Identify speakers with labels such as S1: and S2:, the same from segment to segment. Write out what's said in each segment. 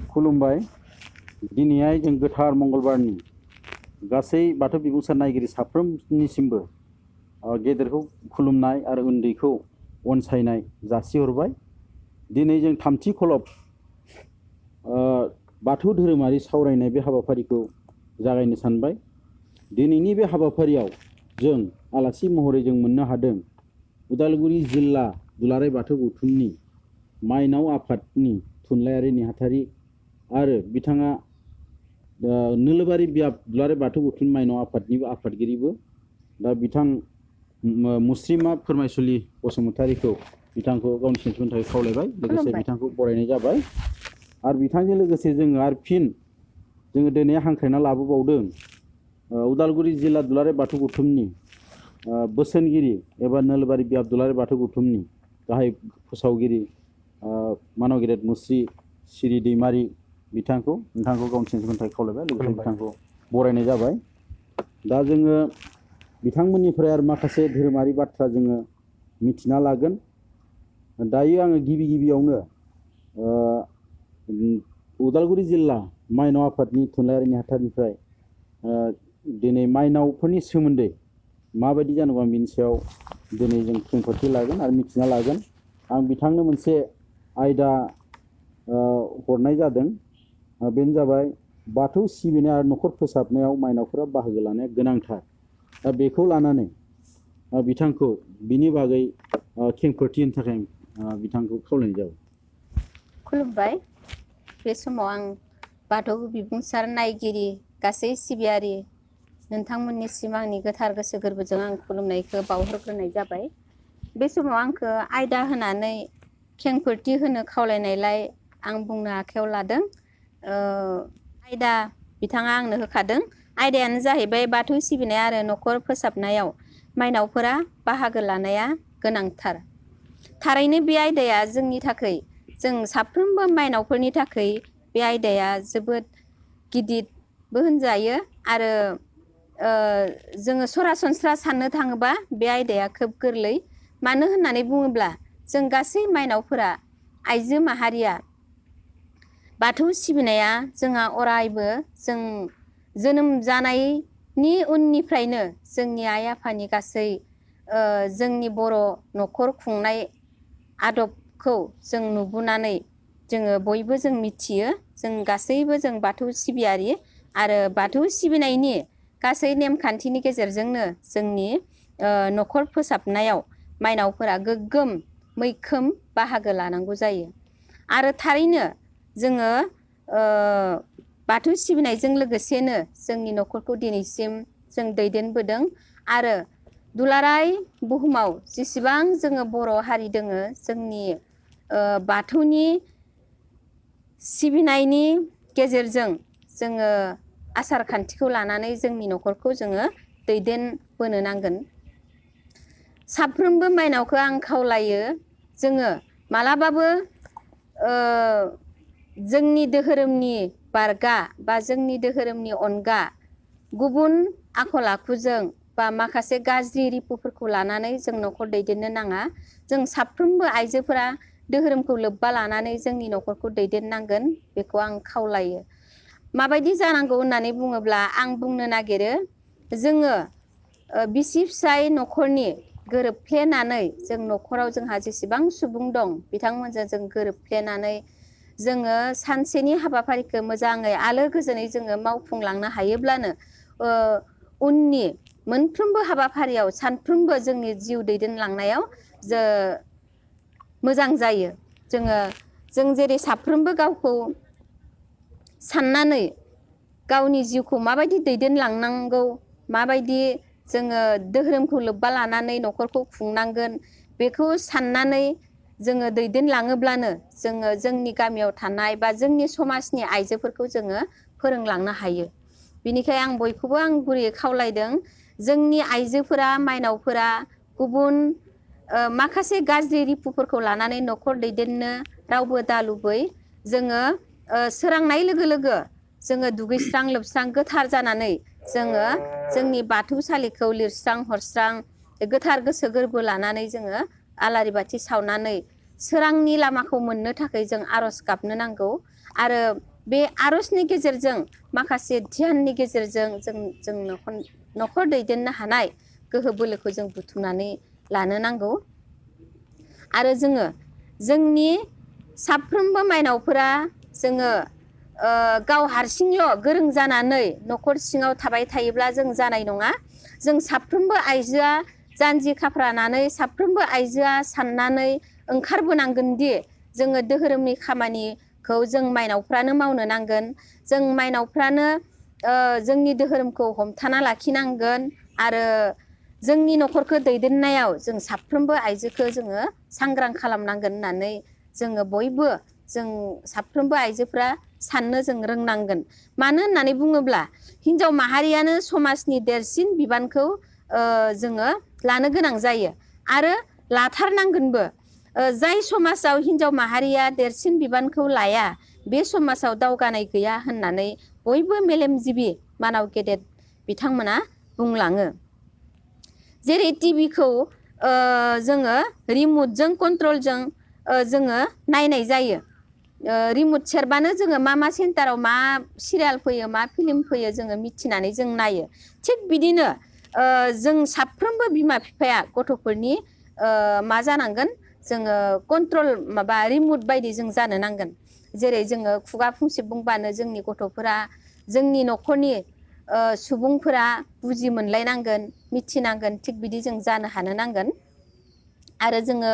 S1: खुलुमबाय दिनैहाय जों गोथार मंगलबारनि गासै बाथौ बिबुंसार नायगिरि साफ्रोमनिसिमबो गेदेरखौ खुलुमनाय आरो उन्दैखौ अनसायनाय जासिहरबाय। दिनै जों थामथि खलब बाथौ धोरोमारि सावरायनाय बे हाबाफारिखौ जागायनो सानबाय। दिनैनि बे हाबाफारियाव जों आलासि महरै जों मोननो हादों उदालगुरि जिल्ला दुलाराय बाथौ गौथुमनि माइनाव आफादनि थुनलाइयारि नेहाथारि आरो बिथाङा नोलोबारि बियाब दुलाराय बाथौ गौथुम माइनाव आफादनिबो आफादगिरिबो दा बिथां मुस्रिमा फोरमायसुलि बसुमतारीखौ बिथांखौ गावनि सिनथिनि थाखाय खावलायबाय, लोगोसे बिथांखौ बरायनाय जाबाय। आरो बिथांजों लोगोसे जोङो आरो फिन जोङो दिनै हांख्रायना लाबोबावदों उदालगुरि जिल्ला दुलाराय बाथौ गौथुमनि बोसोनगिरि एबा नोलोबारि बियाब दुलाराय बाथौ गौथुमनि गाहाय फोसावगिरि मानव गेदेर मुस्रि सिरि दैमारि नोंथांखौ गावनि सिनथिनि थाखाय खावलायबाय, लोगोसे बिथांखौ बरायनाय जाबाय। दा जोङो बिथांमोननिफ्राय आरो माखासे धोरोमारि बाथ्रा जोङो मिथिना लागोन। दायो आङो गिबियावनो उदालगुरि जिल्ला माइनाव आफादनि थुनलाइयारि नेहाथारिनिफ्राय दिनै माइनावफोरनि सोमोन्दै माबायदि जानांगौ आं बिनि सायाव दिनै जों खेंफोरथि लागोन आरो मिथिना लागोन। आं बिथांनो मोनसे आयदा हरनाय जादों, बेनो जाबाय बाथौ सिबिनाय आरो न'खर फोसाबनायाव माइनावफोरा बाहागो लानाया गोनांथार। दा बेखौ लानानै बिथांखौ बिनि बागै खेंफोरथि होनो थाखाय बिथांखौ खावलायनाय जाबाय।
S2: खुलुमबाय। बे समाव आं बाथौ बिबुंसार नायगिरि गासै सिबियारि नोंथांमोननिसिम आंनि गोथार गोसो गोरबोजों आं खुलुमनायखौ बावहरग्रोनाय जाबाय। बे समाव आंखौ आयदा होनानै खेंफोरथि होनो खावलायनायलाय आं बुंनो आखायाव लादों। आयदा बिथाङा आंनो होखादों। आयदायानो जाहैबाय बाथौ सिबिनाय आरो न'खर फोसाबनायाव माइनावफोरा बाहागो लानाया गोनांथार। थारैनो बे आयदाया जोंनि थाखाय, जों साफ्रोमबो माइनावफोरनि थाखाय बे आयदाया जोबोद गिदिरबो होनजायो आरो जोङो सरासनस्रा साननो थाङोबा बे आयदाया खोब गोरलै। मानो होननानै बुङोब्ला जों गासै माइनावफोरा आइजो माहारिया बाथौ सिबिनाया जोंहा अरायबो जों जोनोम जानायनि उननिफ्रायनो जोंनि आइ आफानि गासै जोंनि बर' न'खर खुंनाय आदबखौ जों नुबोनानै जोङो बयबो जों मिथियो। जों गासैबो जों बाथौ सिबियारि आरो बाथौ सिबिनायनि गासै नेमखान्थिनि गेजेरजोंनो जोंनि न'खर फोसाबनायाव माइनावफोरा गोग्गोम मैखोम बाहागो लानांगौ जायो। आरो थारैनो जोङो बाथौ सिबिनायजों लोगोसेनो जोंनि न'खरखौ दिनैसिम जों दैदेनबोदों आरो दुलाराय बुहुमाव जेसेबां जोङो बर' हारि दोङो, जोंनि बाथौनि सिबिनायनि गेजेरजों जोङो आसार खान्थिखौ लानानै जोंनि न'खरखौ जोङो दैदेनबोनो नांगोन। साफ्रोमबो माइनावखौ आं खावलायो, जोङो मालाबाबो जोंनि धोरोमनि बारगा बा जोंनि धोरोमनि अनगा गुबुन आखल आखुजों बा माखासे गाज्रि रिपुफोरखौ लानानै जों न'खर दैदेननो नाङा। जों साफ्रोमबो आइजोफोरा धोरोमखौ लोब्बा लानानै जोंनि न'खरखौ दैदेननांगोन, बेखौ आं खावलायो। माबायदि जानांगौ होननानै बुङोब्ला आं बुंनो नागिरो, जोङो बिसि फिसाय न'खरनि गोरोबफ्लेनानै जों न'खराव जोंहा जेसेबां सुबुं दं बिथांमोनजों जों गोरोबफ्लेनानै जोङो सानसेनि हाबाफारिखौ मोजाङै आलो गोजोनै जोङो मावफुंलांनो हायोब्लानो उननि मोनफ्रोमबो हाबाफारियाव सानफ्रोमबो जोंनि जिउ दैदेनलांनायाव मोजां जायो। जों जेरै साफ्रोमबो गावखौ साननानै गावनि जिउखौ माबायदि दैदेनलांनांगौ, माबायदि जोङो धोरोमखौ लोब्बा लानानै न'खरखौ खुंनांगोन, बेखौ साननानै जोङो दैदेनलाङोब्लानो जोङो जोंनि गामियाव थानाय बा जोंनि समाजनि आइजोफोरखौ जोङो फोरोंलांनो हायो। बिनिखायनो आं बयखौबो आं गुरैयै खावलायदों, जोंनि आइजोफोरा माइनावफोरा गुबुन माखासे गाज्रि रिपुफोरखौ लानानै न'खर दैदेननो रावबो दालुबै। जोङो सोरांनाय लोगो लोगो जोङो दुगैस्रां लोबस्रां गोथार जानानै जोङो जोंनि बाथौसालिखौ लिरस्रां हरस्रां गोथार गोसो गोरबो लानानै जोङो आलारि बाथि सावनानै सोरांनि लामाखौ मोननो थाखाय जों आर'ज गाबनो नांगौ। आरो बे आरजनि गेजेरजों माखासे ध्याननि गेजेरजों जों न'खर दैदेननो हानाय गोहो बोलोखौ जों बुथुमनानै लानो नांगौ। आरो जोङो जोंनि साफ्रोमबो माइनावफोरा जोङो गाव हारसिंल' गोरों जानानै न'खर सिङाव थाबाय थायोब्ला जों जानाय नङा। जों साफ्रोमबो आइजोआ जानजि खाफ्रानानै साफ्रोमबो आइजोआ साननानै ओंखारबोनांगोन दि जोङो धोरोमनि खामानिखौ जों माइनावफ्रानो मावनो नांगोन। जों माइनावफ्रानो जोंनि धोरोमखौ हमथाना लाखिनांगोन आरो जोंनि न'खरखौ दैदेननायाव जों साफ्रोमबो आइजोखौ जोङो सांग्रां खालामनांगोन होननानै जोङो बयबो जों साफ्रोमबो आइजोफ्रा साननो जों रोंनांगोन। मानो होननानै बुङोब्ला हिन्जाव माहारियानो समाजनि देरसिन बिबानखौ जोङो लानो गोनां जायो आरो लाथारनांगोनबो। जाय समाजाव हिन्जाव माहारिया देरसिन बिबानखौ लाया बे समाजाव दावगानाय गैया होननानै बयबो मेलेमजिबि मानाव गेदेर बिथांमोना बुंलाङो। जेरै टिभिखौ जोङो रिमटजों कन्ट्रलजों जोङो नायनाय जायो। रिमट सेरबानो जोङो मा सेन्टाराव मा सिरियाल फैयो मा फिल्म फैयो जोङो मिथिनानै जों नायो। थिग बिदिनो जों साफ्रोमबो बिमा बिफाया गथ'फोरनि मा जानांगोन जोङो कन्ट्रल माबा रिमट बायदि जों जानो नांगोन। जेरै जोङो खुगा फंसे बुंबानो जोंनि गथ'फोरा जोंनि न'खरनि सुबुंफोरा बुजि मोनलायनांगोन मिथिनांगोन थिग बिदि जों जानो हानो नांगोन। आरो जोङो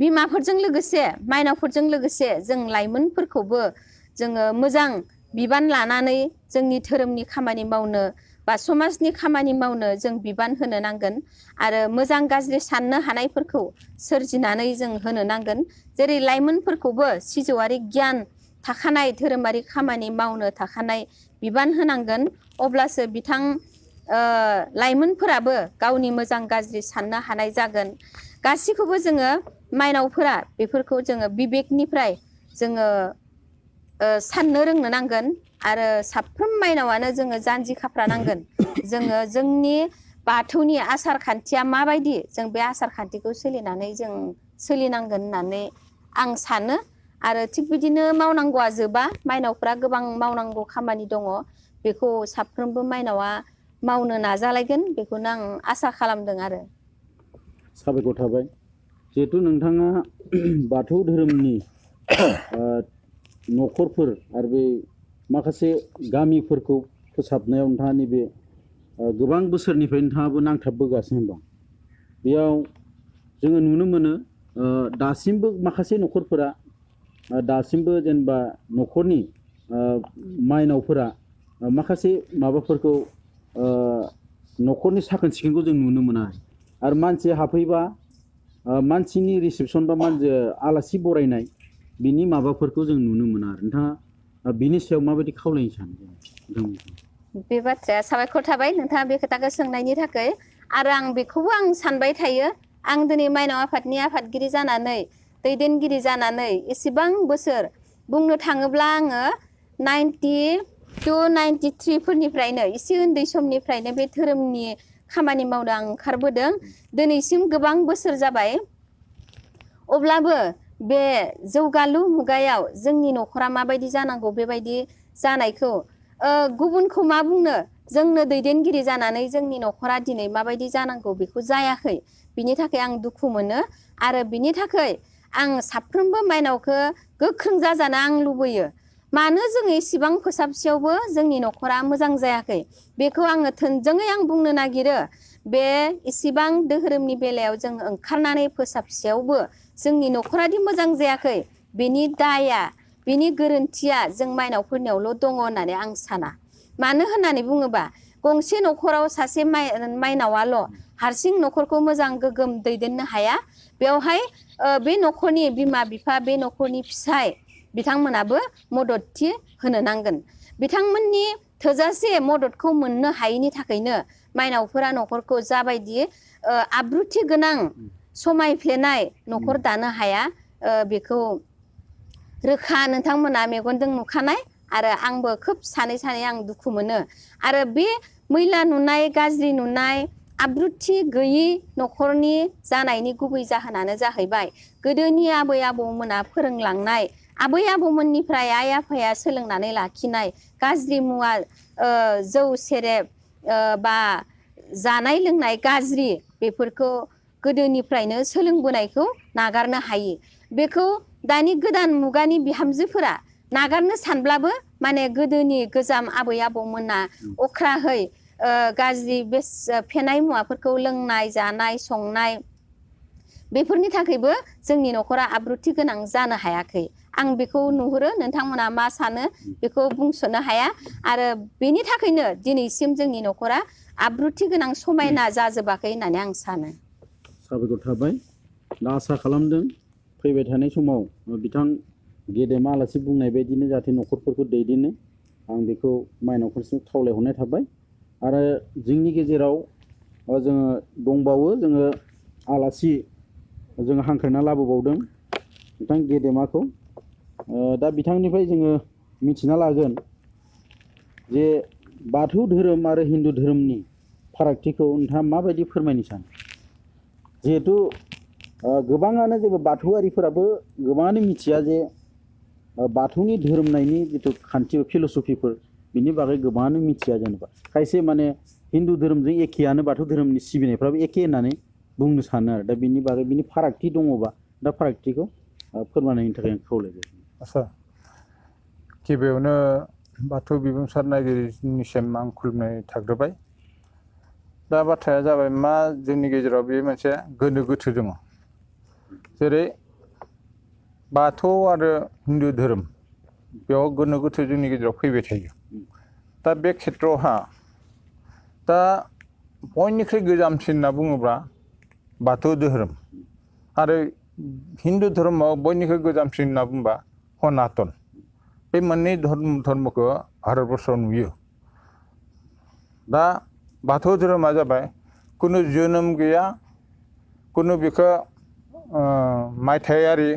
S2: बिमाफोरजों लोगोसे माइनावफोरजों लोगोसे जों लाइमोनफोरखौबो जोङो मोजां बिबान लानानै जोंनि धोरोमनि खामानि मावनो बा समाजनि खामानि मावनो जों बिबान होनो नांगोन आरो मोजां गाज्रि साननो हानायफोरखौ सोरजिनानै जों होनो नांगोन। जेरै लाइमोनफोरखौबो सिजौआरि गियान थाखानाय धोरोमारि खामानि मावनो थाखानाय बिबान होनांगोन। अब्लासो बिथां लाइमोनफोराबो गावनि मोजां गाज्रि साननो हानाय जागोन। गासैखौबो जोङो माइनावफोरा बेफोरखौ जोङो बिबेकनिफ्राय जोङो साननो रोंनो नांगोन आरो साफ्रोम माइनावानो जोङो जानजि खाफ्रानांगोन। जोङो जोंनि बाथौनि आसार खान्थिया माबायदि जों बे आसार खान्थिखौ सोलिनानै जों सोलिनांगोन होननानै आं सानो। आरो थिग बिदिनो मावनांगौआ जोबा माइनावफ्रा गोबां मावनांगौ खामानि दङ। बेखौ साफ्रोमबो माइनावा मावनो नाजालायगोन बेखौनो आं आसा खालामदों आरो।
S1: साबायखर थाबाय। जिहेथु नोंथाङा बाथौ धोरोमनि न'खरफोर आरो बे माखासे गामिफोरखौ फोसाबनायाव नोंथाङा नैबे गोबां बोसोरनिफ्राय नोंथाङाबो नांथाबबोगासिनो दं। बेयाव जोङो नुनो मोनो दासिमबो माखासे न'खरफोरा दासिमबो जेनेबा न'खरनि माइनावफोरा माखासे माबाफोरखौ न'खरनि साखोन सिखोनखौ जों नुनो मोना आरो मानसि हाबफैबा मानसिनि रिसेपसन बा आलासि बरायनाय बिनि माबाफोरखौ जों नुनो मोना आरो नोंथाङा बिनि सायाव माबायदि खावलायनो सानो?
S2: बे बाथ्राया साबायखर थाबाय नोंथाङा बे खोथाखौ सोंनायनि थाखाय। आरो आं बेखौबो आं सानबाय थायो। आं दिनै माइनाव आफादनि आफादगिरि जानानै दैदेनगिरि जानानै एसेबां बोसोर बुंनो थाङोब्ला आङो 92-93 फोरनिफ्रायनो एसे उन्दै समनिफ्रायनो बे धोरोमनि खामानि मावनो आं ओंखारबोदों। दिनैसिम गोबां बोसोर जाबाय। अब्लाबो बे जौगालु मुगायाव जोंनि न'खरा माबायदि जानांगौ बेबायदि जानायखौ गुबुनखौ मा बुंनो जोंनो दैदेनगिरि जानानै जोंनि न'खरा दिनै माबायदि जानांगौ बेखौ जायाखै। बिनि थाखाय आं दुखु मोनो आरो बिनि थाखाय आं साफ्रोमबो माइनावखौ गोख्रों जाजानो आं लुबैयो। मानो जोङो इसेबां फोसाबसेयावबो जोंनि न'खरा मोजां जायाखै बेखौ आङो थोंजोङै आं बुंनो नागिरो। बे इसेबां धोरोमनि बेलायाव जों ओंखारनानै फोसाबसेयावबो जोंनि न'खरादि मोजां जायाखै बेनि दाया बेनि गोरोन्थिया जों माइनावफोरनियावल' दङ होननानै आं साना। मानो होननानै बुङोबा गंसे न'खराव सासे माइनावाल' हारसिं न'खरखौ मोजां गोग्गोम दैदेननो हाया। बेवहाय बे न'खरनि बिमा बिफा बे न'खरनि फिसाय बिथांमोनाबो मददथि होनो नांगोन। बिथांमोननि थोजासे मददखौ मोननो हायैनि थाखायनो माइनावफोरा न'खरखौ जाबायदि आब्रुथि गोनां समायफ्लेनाय न'खर दानो हाया बेखौ रोखा नोंथांमोना मेगनजों नुखानाय आरो आंबो खोब सानै आं दुखु मोनो। आरो बे मैला नुनाय गाज्रि नुनाय आब्रुथि गैयि न'खरनि जानायनि गुबै जाहोनानो जाहैबाय गोदोनि आबै आबौमोना फोरोंलांनाय आबै आबौमोननिफ्राय आइ आफाया सोलोंनानै लाखिनाय गाज्रि मुवा जौ सेरेब बा जानाय लोंनाय गाज्रि बेफोरखौ गोदोनिफ्रायनो सोलोंबोनायखौ नागारनो हायो। बेखौ दानि गोदान मुगानि बिहामजोफोरा नागारनो सानब्लाबो माने गोदोनि गोजाम आबै आबौमोना अख्राहै गाज्रि फेनाय मुवाफोरखौ लोंनाय जानाय संनाय बेफोरनि थाखायबो जोंनि न'खरा आब्रुथि गोनां जानो हायाखै। आं बेखौ नुहुरो, नोंथांमोना मा सानो बेखौ बुंस'नो हाया। आरो बेनि थाखायनो दिनैसिम जोंनि न'खरा आब्रुथि गोनां समायना जाजोबाखै होननानै आं सानो।
S1: साबायखर थाबाय। दा आसा खालामदों फैबाय थानाय समाव बिथां गेदेमा आलासि बुंनाय बायदिनो जाहाथे न'खरफोरखौ दैदेनो, आं बेखौ माइनावफोरसिम खावलायहरनाय थाबाय। आरो जोंनि गेजेराव जोङो दंबावो, जोङो आलासि जोङो हांख्रायना लाबोबावदों बिथां गेदेमाखौ। दा बिथांनिफ्राय जोङो मिथिना लागोन जे बाथौ धोरोम आरो हिन्दु धोरोमनि फारागथिखौ नोंथाङा माबायदि फोरमायनो सानो? जिहेथु गोबाङानो जेबो बाथौआरिफोराबो गोबाङानो मिथिया जे बाथौनि धोरोमनायनि जिथु खान्थि फिल'सफिफोर बिनि बागै गोबाङानो मिथिया। जेनेबा खायसे माने हिन्दु धोरोमजों एखेयानो बाथौ धोरोमनि सिबिनायफ्राबो एखे होननानै बुंनो सानो आरो। दा बिनि बागै बिनि फारागथि दङबा दा फारागथिखौ फोरमायनायनि थाखाय आं खावलायबाय।
S3: आच्चा, गिबियावनो बाथौ बिबुंसार नायगिरिनिसिम आं खुलुमनाय थाग्रोबाय। दा बाथ्राया जाबाय मा, जोंनि गेजेराव बे मोनसे गोनो गोथो दङ। जेरै बाथौ आरो हिन्दु धोरोम बेयाव गोनो गोथो जोंनि गेजेराव फैबाय थायो। दा बे खेथ्रआवहा दा बयनिख्रुइ गोजामसिन होनना बुङोब्ला बाथौ धोरोम, आरो हिन्दु धर्मआव बयनिख्रुइ गोजामसिन होनना बुंबा सनातन। बे मोननै धर्मखौ भारतबर्सआव नुयो। दा बाथौ धोरोमा जाबाय कुनु जोनोम गैया, कुनु बेखौ मायथाइयारि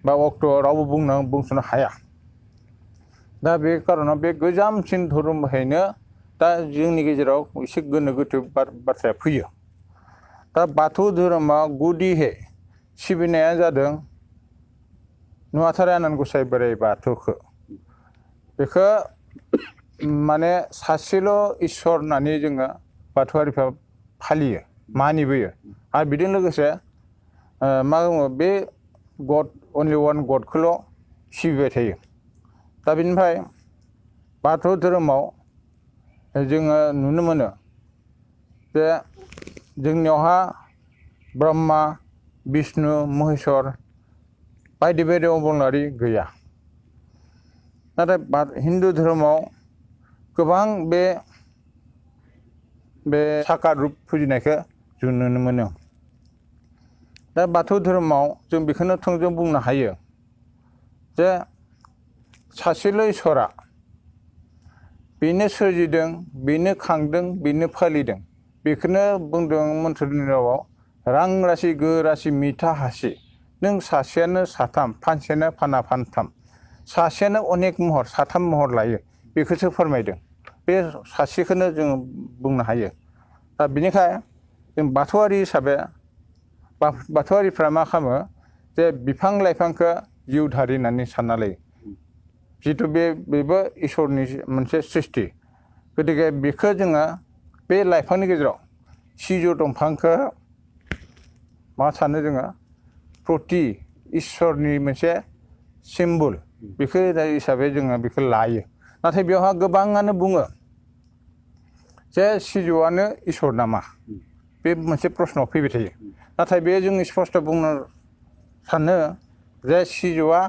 S3: बा अक्ट' रावबो बुंस'नो हाया। दा बे कारनाव बे गोजामसिन धर्मखायनो दा जोंनि गेजेराव एसे गोनो गोथो बाथ्राया फैयो। दा बाथौ धोरोमा गुदिहै सिबिनाया जादों नुवाथारि आनान गसाइ बोराइ बाथौखौ। बेखौ माने सासेल' इसोर होननानै जोङो बाथौआरिफ्रा फालियो, मानिबोयो। आरो बेजों लोगोसे मा बुङो, बे गड, अनलि वान गडखौल' सिबिबाय थायो। दा बेनिफ्राय बाथौ धोरोमाव जोङो नुनो मोनो जे जोंनियावहा ब्रह्मा, बिष्णु, महेश्वर बायदि बायदि अबंलारि गैया। नाथाय हिन्दु धोरोमाव गोबां बे साकार रुप फुजिनायखौ जों नुनो मोनो। दा बाथौ धोरोमाव जों बेखौनो थोंजों बुंनो हायो जे सासेल' इसोरा, बेनो सोरजिदों, बेनो खांदों, बेनो फालिदों। बेखौनो बुंदों मन्त्रनि रावाव, रां राशि गो राशि मिथा हासि। नों सासेयानो साथाम, फानसेयानो फाना फानथाम, सासेयानो अनेक महर, साथाम महर लायो, बेखौसो फोरमायदों। बे सासेखौनो जों बुंनो हायो। दा बेनिखाय जों बाथौआरि हिसाबै बाथौआरिफ्रा मा खालामो जे बिफां लाइफांखौ जिउधारि होननानै सानना लायो। जिथु बेबो इसोरनि मोनसे सृष्टि। गतिके बेखौ जोङो बे लाइफांनि गेजेराव सिजौ दंफांखौ मा सानो जोङो, प्रति इसोरनि मोनसे सिम्बल, बेखौ हिसाबै जोङो बेखौ लायो। नाथाय बेवहाय गोबाङानो बुङो जे सिजौआनो इसोर नामा? बे मोनसे प्रश्नआव फैबाय थायो। नाथाय बे जों स्पष्ट बुंनो सानो जे सिजौआ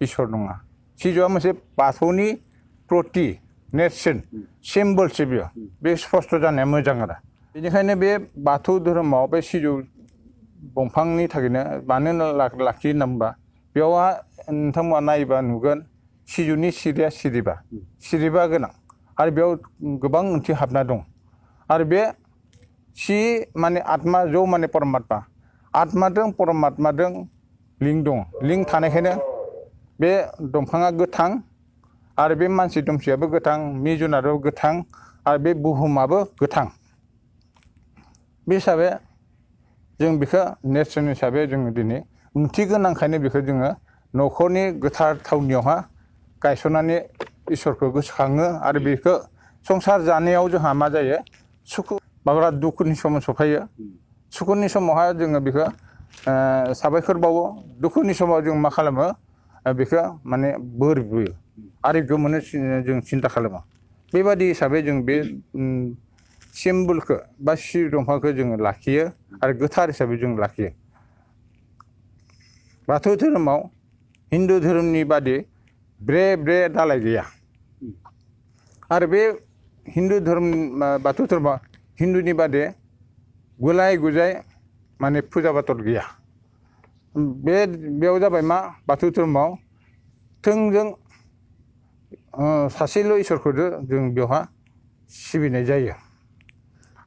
S3: इसोर नङा। सिजौआ मोनसे बाथौनि प्रति नेरसोन, सिम्बलसो बेयो। बे स्पष्ट जानाया मोजां आरो। बेनिखायनो बे बाथौ धोरोमाव बे सिजौ दंफांनि थाखायनो मानो लाखियो होनना बुंबा, बेयावहा नोंथांमोना नायोबा नुगोन सिजौनि सिरिया सिरिबा गोनां, आरो बेयाव गोबां ओंथि हाबना दं। आरो बे सि माने आत्मा, जौ माने परमात्मा, आत्माजों परमात्माजों लिंक दं। लिंक थानायखायनो बे दंफाङा गोथां, आरो बे मानसि दुमसियाबो गोथां, मि जुनाराबो गोथां, आरो बे बुहुमाबो गोथां। बे हिसाबै जों बेखौ नेरसोन हिसाबै जोङो दिनै ओंथि गोनांखायनो बेखौ जोङो न'खरनि गोथार थावनियावहा गायसननानै इसोरखौ गोसोखाङो आरो बेखौ संसार जानायाव जोंहा मा जायो सुखु माब्ला दुखुनि सम सफैयो सुखुनि समावहाय जोङो बेखौ साबायखर बावो दुखुनि समाव जों मा खालामो बेखौ माने बोर बियो आरो गोमोनो जों सिन्ता खालामो बेबादि हिसाबै जों बे सिम्बलखौ बा सिजौ दंफांखौ जोङो लाखियो आरो गोथार हिसाबै जों लाखियो बाथौ धोरोमाव हिन्दु धोरोमनि बादि ब्रे ब्रे दालाय गैया आरो बे हिन्दु धोरोम बाथौ धोरोमा हिन्दुनि बादि गुलाय गुजाय माने फुजा बाथल गैया बेयाव जाबाय मा बाथौ धोरोमाव थोंजों सासेल' इसोरखौ जों बेवहा सिबिनाय जायो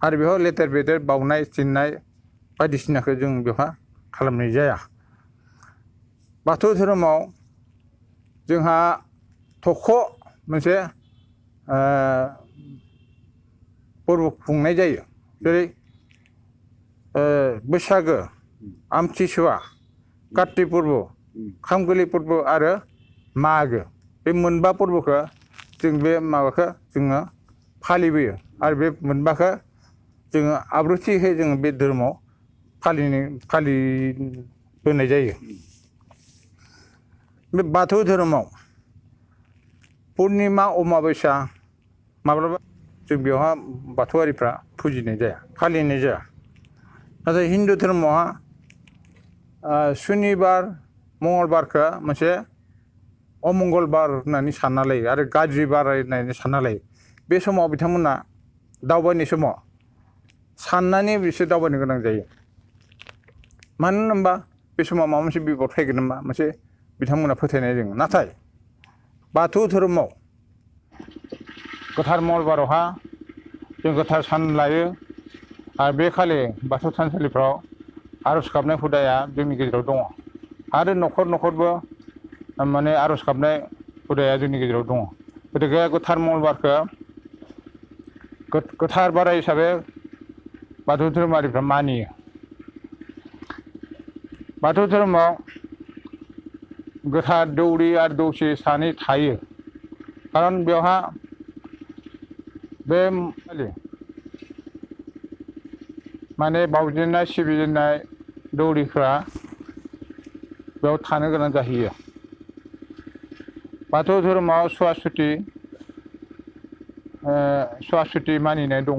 S3: आरो बेयाव लेथेर बेथेर बावनाय थिननाय बायदिसिनाखौ जों बेवहा खालामनाय जाया बाथौ धोरोमाव जोंहा थख' मोनसे फोरबो खुंनाय जायो जेरै बैसागो आमथिसुवा काति फोरबो खामगोरलै फोरबो आरो मागो बे मोनबा फोरबोखौ जों बे माबाखौ जोङो फालिबोयो आरो बे मोनबाखौ जोङो आब्रुथियै जोङो बे धोरोमाव फालिबोनाय जायो बे बाथौ धोरोमाव पुर्निमा अमाबैसा माब्लाबा जों बेवहा बाथौआरिफ्रा फुजिनाय जाया फालिनाय जाया नाथाय हिन्दु धोरोमावहा सुनिबार मंगलबारखौ मोनसे अमंगलबार होननानै सानना लायो आरो गाज्रि बार होननानै सानना लायो बे समाव बिथांमोना दावबायनाय समाव साननानै बिसोर दावबायनो गोनां जायो मानो होनबा बे समाव माबा मोनसे बिपद फैगोन नामा मोनसे बिथांमोना फोथायनाय दङ नाथाय बाथौ धोरोमाव गोथार मंगलबारावहा जों गोथार सान लायो आरो बे खालि बाथौ थानसालिफ्राव आर'ज गाबनाय हुदाया जोंनि गेजेराव दङ आरो न'खर न'खरबो माने आर'ज गाबनाय हुदाया जोंनि गेजेराव दङ गतिके गोथार मंगलबारखौ गोथार बाराय हिसाबै बाथौ धोरोमारिफ्रा मानियो बाथौ धोरोमाव गोथार दौरि आरो दौसि सानै थायो खारन बेवहा बे माने बावजेननाय सिबिजेननाय दौरिफ्रा बेयाव थानो गोनां जाहैयो बाथौ धोरोमाव सुवा सुथि मानिनाय दङ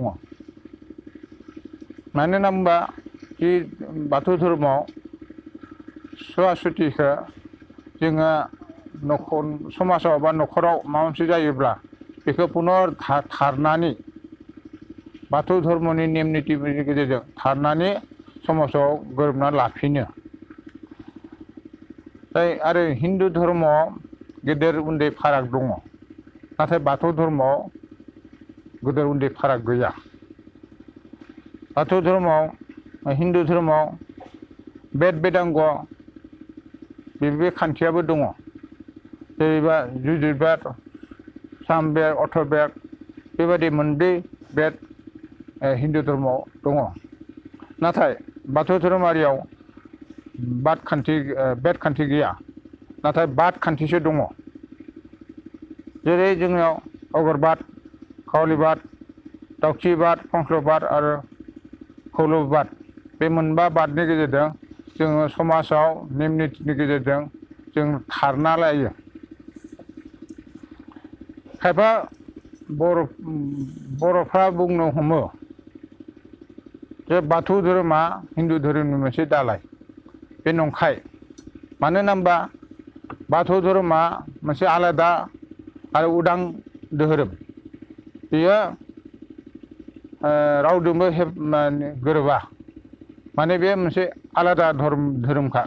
S3: मानो होनना कि बाथौ धोरोमाव सुवा सुथिखौ जोङो न'खर समाजाव बा न'खराव माबा मोनसे जायोब्ला बेखौ पुनर थारनानै बाथौ धर्मनि नेम नितिनि गेजेरजों थारनानै समाजाव गोरोबना लाफिनो आरो हिन्दु धर्मआव गेदेर उन्दै फाराग दङ नाथाय बाथौ धर्मआव गेदेर उन्दै फाराग गैया बाथौ धर्मआव हिन्दु धर्मआव बेद बेदांग बे खान्थियाबो दङ जेनेबा जुजुर्वेद सामवेद अथर्ववेद बेबायदि मोनब्रै बेद हिन्दु धर्मआव दङ नाथाय बाथौ धोरोमारियाव बेद खान्थि गैया नाथाय बाद खान्थिसो दङ जेरै जोंनियाव अगरबाद खावलिबाद दाउखि बाद फंस्लबाद आरो खौलोबबाद बे मोनबा बादनि गेजेरजों जोङो समाजाव नेम नितिनि गेजेरजों जों थारना लायो खायफा बर'फ्रा बुंनो हमो जे बाथौ धोरोमा हिन्दु धोरोमनि मोनसे दालाय बे नंखाय मानो होनबा बाथौ धोरोमा मोनसे आलादा आरो उदां धोरोम बेयो रावजोंबो गोरोबा माने बे मोनसे आलादा धोरोमखा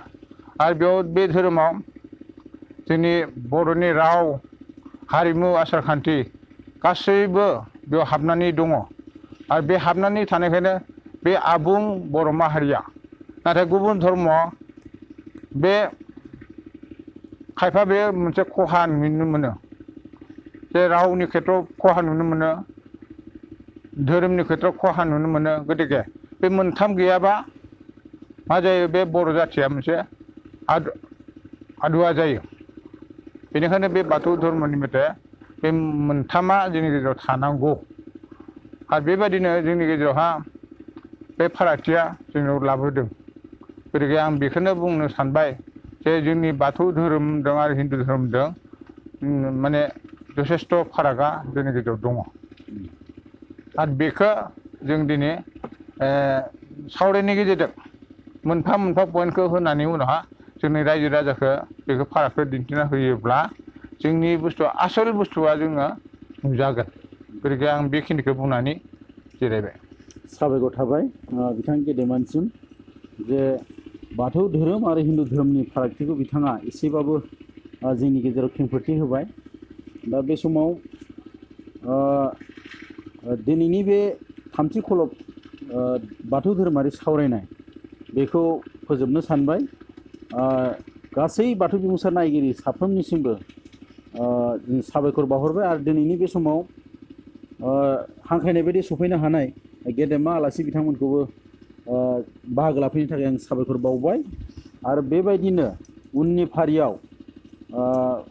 S3: आरो बेयाव बे धोरोमाव जोंनि बर'नि राव हारिमु आसारखान्थि गासैबो बेयाव हाबनानै दङ आरो बे हाबनानै थानायखायनो बे आबुं बर' माहारिया नाथाय गुबुन धर्मआव बे खायफा बे मोनसे खहा नुनो मोनो जे रावनि खेथ्रआव खहा नुनो मोनो धोरोमनि खेथ्रआव खहा नुनो मोनो गतिके बे मोनथाम गैयाबा मा जायो बे बर' जाथिया मोनसे आदुवा जायो बेनिखायनो बे बाथौ धर्मनि मथे बे मोनथामा जोंनि गेजेराव थानांगौ आरो बेबायदिनो जोंनि गेजेरावहा बे फारागथिया जोंनाव लाबोदों गतिके आं बेखौनो बुंनो सानबाय जे जोंनि बाथौ धोरोमजों आरो हिन्दु धोरोमजों माने जथेस्थ' फारागा जोंनि गेजेराव दङ आरो बेखौ जों दिनै सावरायनायनि गेजेरजों मोनफा मोनफा पइन्टखौ होनानै उनावहा जोंनि रायजो राजाखौ बेखौ फारागखौ दिन्थिना होयोब्ला जोंनि बुस्थुआ आसल बुस्थुआ जोङो नुजागोन गतिके आं बेखिनिखौ बुंनानै जिरायबाय
S1: साबायखर थाबाय बिथां गेदेमानसिम जे बाथौ धोरोम आरो हिन्दु धोरोमनि फारागथिखौ बिथाङा एसेबाबो जोंनि गेजेराव खेंफोरथि होबाय दा बे समाव दिनैनि बे थामथि खलब बाथौ धोरोमारि सावरायनाय बेखौ फोजोबनो सानबाय गासै बाथौ बिबुंसार नायगिरि साफ्रोमनिसिमबो साबायखर बावहरबाय आरो दिनैनि बे समाव हांख्रायनाय बायदि सफैनो हानाय गेदेमा आलासि बिथांमोनखौबो बाहागो लाफैनो थाखाय आं साबायखर बावबाय आरो बेबायदिनो उननि फारियाव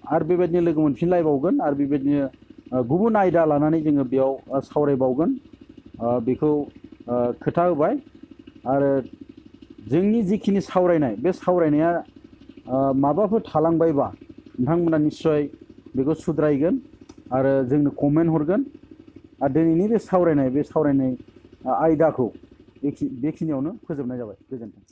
S1: आरो बेबायदिनो लोगो मोनफिनलायबावगोन आरो बेबायदिनो गुबुन आयदा लानानै जोङो बेयाव सावरायबावगोन बेखौ खोथा होबाय आरो जोंनि जिखिनि सावरायनाय बे सावरायनाया माबाफोर थालांबायबा नोंथांमोना निस्सय बेखौ सुद्रायगोन आरो जोंनो कमेन्ट हरगोन आरो दिनैनि बे सावरायनाय आयदाखौ बेखिनियावनो फोजोबनाय जाबाय गोजोन्थों।